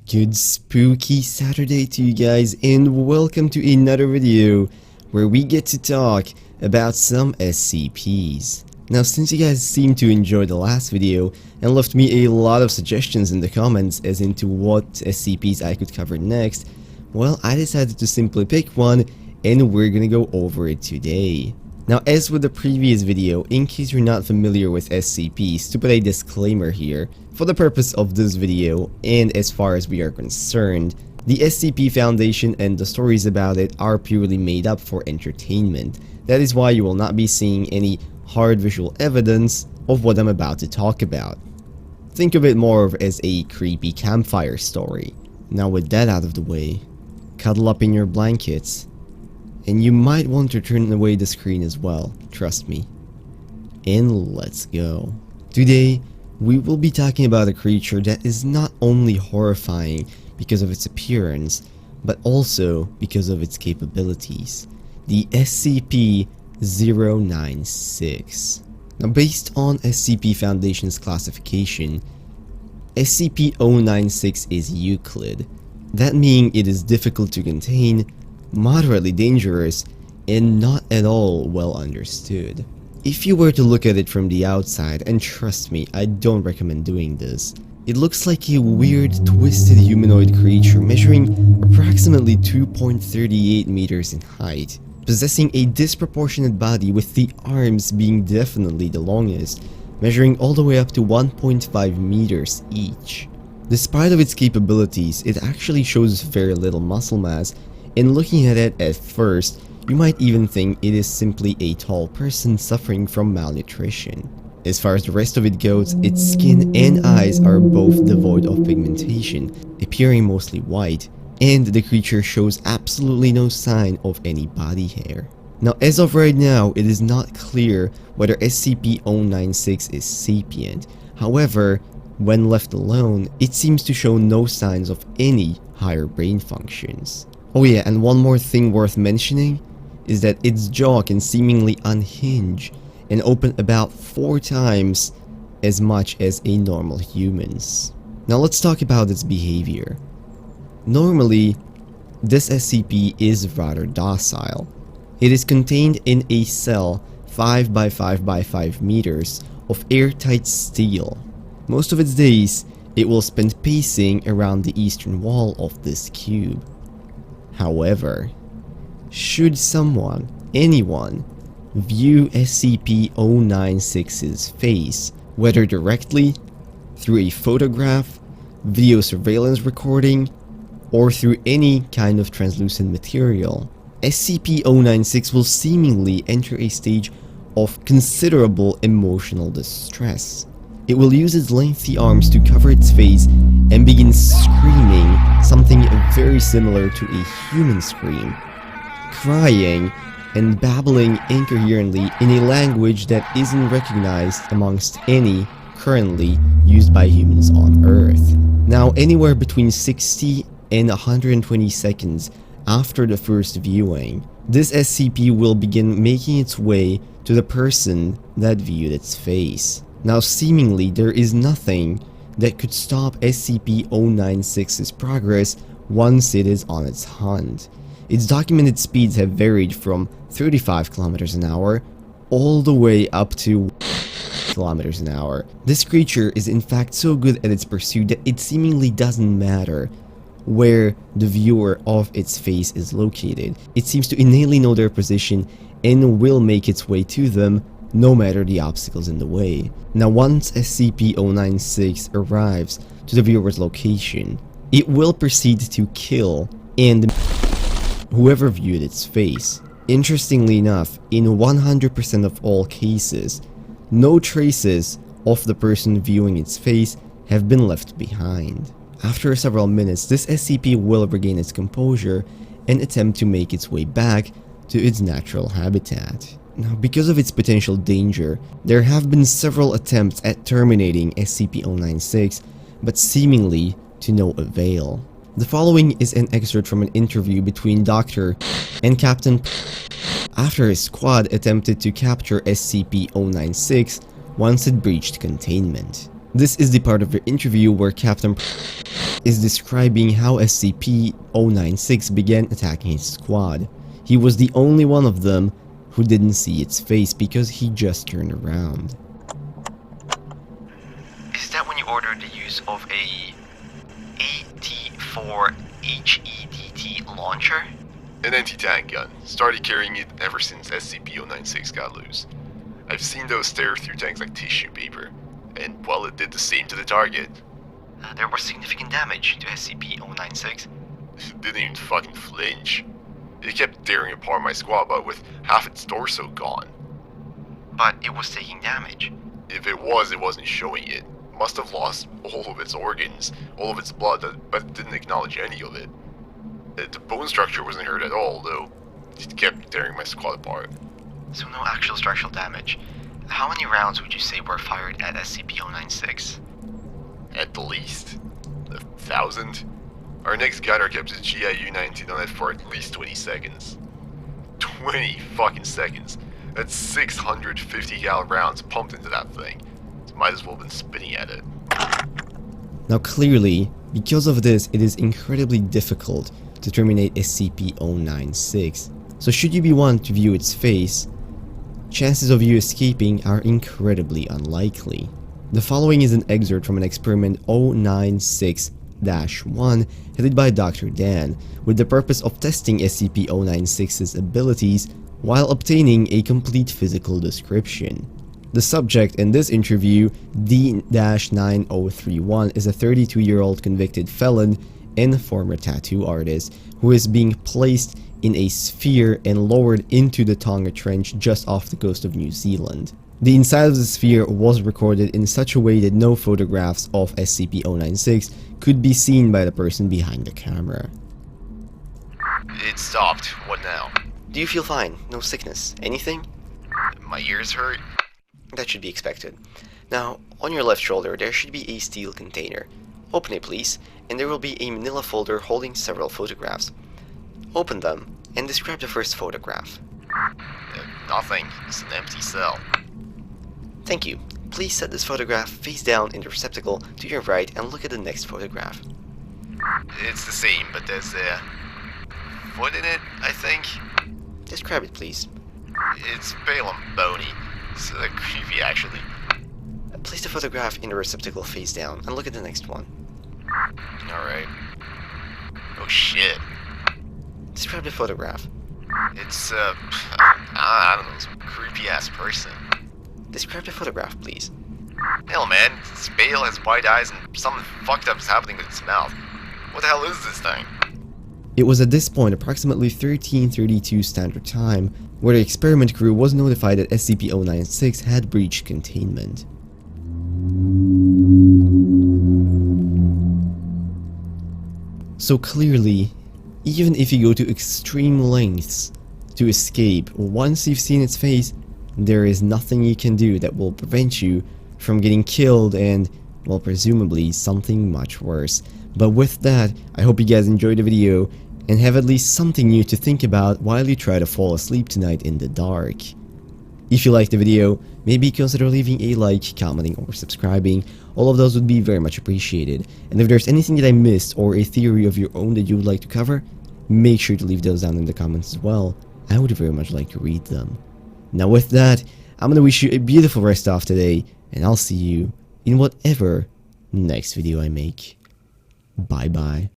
Good spooky Saturday to you guys, and welcome to another video where we get to talk about some SCPs. Now, since you guys seem to enjoy the last video and left me a lot of suggestions in the comments as into what SCPs I could cover next, well, I decided to simply pick one and we're gonna go over it today. Now, as with the previous video, in case you're not familiar with SCPs, to put a disclaimer here, for the purpose of this video, and as far as we are concerned, the SCP Foundation and the stories about it are purely made up for entertainment. That is why you will not be seeing any hard visual evidence of what I'm about to talk about. Think of it more of as a creepy campfire story. Now, with that out of the way, cuddle up in your blankets. And you might want to turn away the screen as well, trust me. And let's go. Today, we will be talking about a creature that is not only horrifying because of its appearance, but also because of its capabilities. The SCP-096. Now, based on SCP Foundation's classification, SCP-096 is Euclid. That meaning it is difficult to contain, moderately dangerous, and not at all well understood. If you were to look at it from the outside, and trust me, I don't recommend doing this, it looks like a weird, twisted humanoid creature measuring approximately 2.38 meters in height, possessing a disproportionate body with the arms being definitely the longest, measuring all the way up to 1.5 meters each. Despite of its capabilities, it actually shows very little muscle mass, and looking at it at first, you might even think it is simply a tall person suffering from malnutrition. As far as the rest of it goes, its skin and eyes are both devoid of pigmentation, appearing mostly white, and the creature shows absolutely no sign of any body hair. Now, as of right now, it is not clear whether SCP-096 is sapient. However, when left alone, it seems to show no signs of any higher brain functions. Oh yeah, and one more thing worth mentioning is that its jaw can seemingly unhinge and open about 4 times as much as a normal human's. Now let's talk about its behavior. Normally, this SCP is rather docile. It is contained in a cell 5 by 5 by 5 meters of airtight steel. Most of its days, it will spend pacing around the eastern wall of this cube. However, should someone, anyone, view SCP-096's face, whether directly, through a photograph, video surveillance recording, or through any kind of translucent material, SCP-096 will seemingly enter a stage of considerable emotional distress. It will use its lengthy arms to cover its face and begin screaming something very similar to a human scream, crying and babbling incoherently in a language that isn't recognized amongst any currently used by humans on Earth. Now, anywhere between 60 and 120 seconds after the first viewing, this SCP will begin making its way to the person that viewed its face. Now, seemingly, there is nothing that could stop SCP-096's progress once it is on its hunt. Its documented speeds have varied from 35 kilometers an hour all the way up to kilometers an hour. This creature is in fact so good at its pursuit that it seemingly doesn't matter where the viewer of its face is located. It seems to innately know their position and will make its way to them no matter the obstacles in the way. Now, once SCP-096 arrives to the viewer's location, it will proceed to kill and whoever viewed its face. Interestingly enough, in 100% of all cases, no traces of the person viewing its face have been left behind. After several minutes, this SCP will regain its composure and attempt to make its way back to its natural habitat. Now, because of its potential danger, there have been several attempts at terminating SCP-096, but seemingly to no avail. The following is an excerpt from an interview between Dr. and Captain after his squad attempted to capture SCP-096 once it breached containment. This is the part of the interview where Captain is describing how SCP-096 began attacking his squad. He was the only one of them who didn't see its face because he just turned around. Is that when you ordered the use of a AT-4 HEDT launcher? An anti-tank gun. Started carrying it ever since SCP-096 got loose. I've seen those tear through tanks like tissue paper, and well, it did the same to the target. There was significant damage to SCP-096. It didn't even fucking flinch. It kept tearing apart my squad, but with half its torso gone. But it was taking damage. If it was, it wasn't showing it. Must have lost all of its organs, all of its blood, but it didn't acknowledge any of it. The bone structure wasn't hurt at all, though. It kept tearing my squad apart. So no actual structural damage. How many rounds would you say were fired at SCP-096? At the least 1,000. Our next gunner kept his GIU-19 on it for at least 20 seconds. 20 fucking seconds. That's 650 cal rounds pumped into that thing. Might as well have been spitting at it. Now clearly, because of this, it is incredibly difficult to terminate SCP-096. So should you be one to view its face, chances of you escaping are incredibly unlikely. The following is an excerpt from an experiment 096-1 headed by Dr. Dan, with the purpose of testing SCP-096's abilities while obtaining a complete physical description. The subject in this interview, D-9031, is a 32-year-old convicted felon and former tattoo artist who is being placed in a sphere and lowered into the Tonga Trench just off the coast of New Zealand. The inside of the sphere was recorded in such a way that no photographs of SCP-096 could be seen by the person behind the camera. It stopped. What now? Do you feel fine? No sickness? Anything? My ears hurt. That should be expected. Now, on your left shoulder there should be a steel container. Open it please, and there will be a manila folder holding several photographs. Open them, and describe the first photograph. Nothing. It's an empty cell. Thank you. Please set this photograph face down in the receptacle to your right and look at the next photograph. It's the same, but there's a foot in it, I think. Describe it please. It's pale and bony. It's creepy, actually. Place the photograph in the receptacle face down and look at the next one. Alright. Oh shit. Describe the photograph. It's, I don't know, some creepy-ass person. Describe the photograph, please. Hell, man, it's pale, has white eyes, and something fucked up is happening with its mouth. What the hell is this thing? It was at this point approximately 13:32 Standard Time where the experiment crew was notified that SCP-096 had breached containment. So clearly, even if you go to extreme lengths to escape, once you've seen its face, there is nothing you can do that will prevent you from getting killed and, well, presumably something much worse. But with that, I hope you guys enjoyed the video and have at least something new to think about while you try to fall asleep tonight in the dark. If you liked the video, maybe consider leaving a like, commenting, or subscribing. All of those would be very much appreciated. And if there's anything that I missed or a theory of your own that you would like to cover, make sure to leave those down in the comments as well. I would very much like to read them. Now with that, I'm gonna wish you a beautiful rest of today, and I'll see you in whatever next video I make. Bye bye.